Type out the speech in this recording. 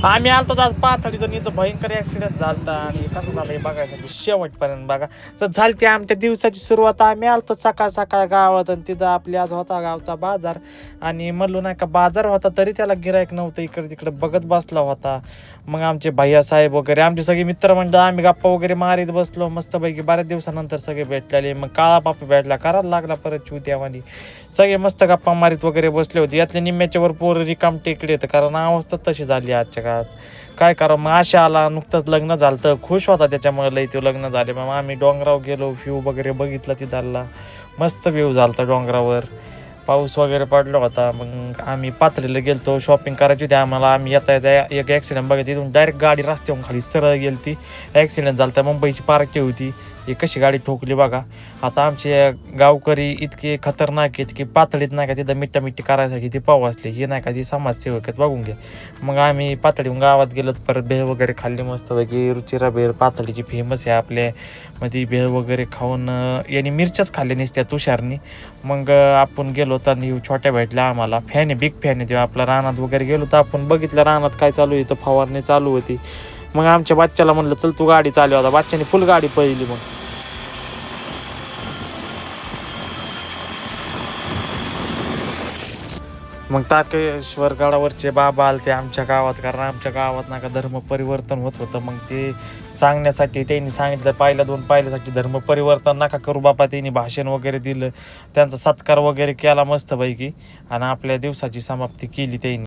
आम्ही आलतो आज पाथडीतून इथं भयंकर ॲक्सिडेंट झालता आणि कसं झालं हे बघायसाठी शेवटपर्यंत बघा. तर झालती आमच्या दिवसाची सुरुवात. आम्ही आलतो सकाळ सकाळ गावात आणि तिथं आपली आज होता गावचा बाजार आणि म्हणलो नाही का बाजार होता तरी त्याला गिरायक नव्हतं. इकडे तिकडे बघत बसला होता. मग आमचे भैया साहेब वगैरे आमचे सगळे मित्र म्हणजे आम्ही गप्पा वगैरे मारीत बसलो मस्तपैकी. बऱ्याच दिवसानंतर सगळे भेटलेले. मग काळा पापी भेटला करायला लागला परत चुत्यावानी. सगळे मस्त गप्पा मारीत वगैरे बसले होते. यातले निम्म्याच्या वर पोरं रिकाम टेकडे येतं कारण अवस्था तशी झाली आजच्या काळात. काय करा मग आशा आला नुकतंच लग्न झालं तर खुश होता त्याच्यामुळे लई तो लग्न झाले. मग आम्ही डोंगरावर गेलो व्ह्यू वगैरे बघितला तिथला. मस्त व्ह्यू झाला डोंगरावर. पाऊस वगैरे पडला होता. मग आम्ही पाथरीला गेलतो शॉपिंग करायची होती आम्हाला. आम्ही येता एक ॲक्सिडेंट बघा तिथून डायरेक्ट गाडी रस्त्यावरून खाली सरळ गेली ती. ॲक्सिडेंट झाला तर मुंबईची पार्टी होती. ही कशी गाडी ठोकली बघा. आता आमचे गावकरी इतके खतरनाक आहेत की पातळीत नाही का तिथं मिट्टी करायसाठी ती पाव असली ही नाही का ती समाजसेवक आहेत बघून घ्या. मग आम्ही पातळीहून गावात गेलो परत भेळ वगैरे खाल्ली मस्तपैकी. रुचिरा भेळ पातळीची फेमस आहे आपल्या. मग ती भेळ वगैरे खाऊन यांनी मिरच्याच खाल्ल्या नसत्या तुषारनी. मग आपण गेलो तर छोट्या भेटल्या आम्हाला. फॅन आहे बिग फॅन आहे तेव्हा आपल्या रानात वगैरे गेलो तर आपण बघितलं रानात काय चालू आहे तर फवारणी चालू होती. मग आमच्या बच्च्याला म्हणलं चल तू गाडी चालू होता. बच्च्याने फुल गाडी पळली. मग तारकेश्वर गडावरचे बाबा आले ते आमच्या गावात कारण आमच्या गावात नाही का धर्म परिवर्तन होत होतं. मग ते सांगण्यासाठी त्यांनी सांगितलं पाहिल्यासाठी धर्म परिवर्तन नका करू बाबा. त्यांनी भाषण वगैरे दिलं त्यांचा सत्कार वगैरे केला मस्तपैकी आणि आपल्या दिवसाची समाप्ती केली त्यांनी.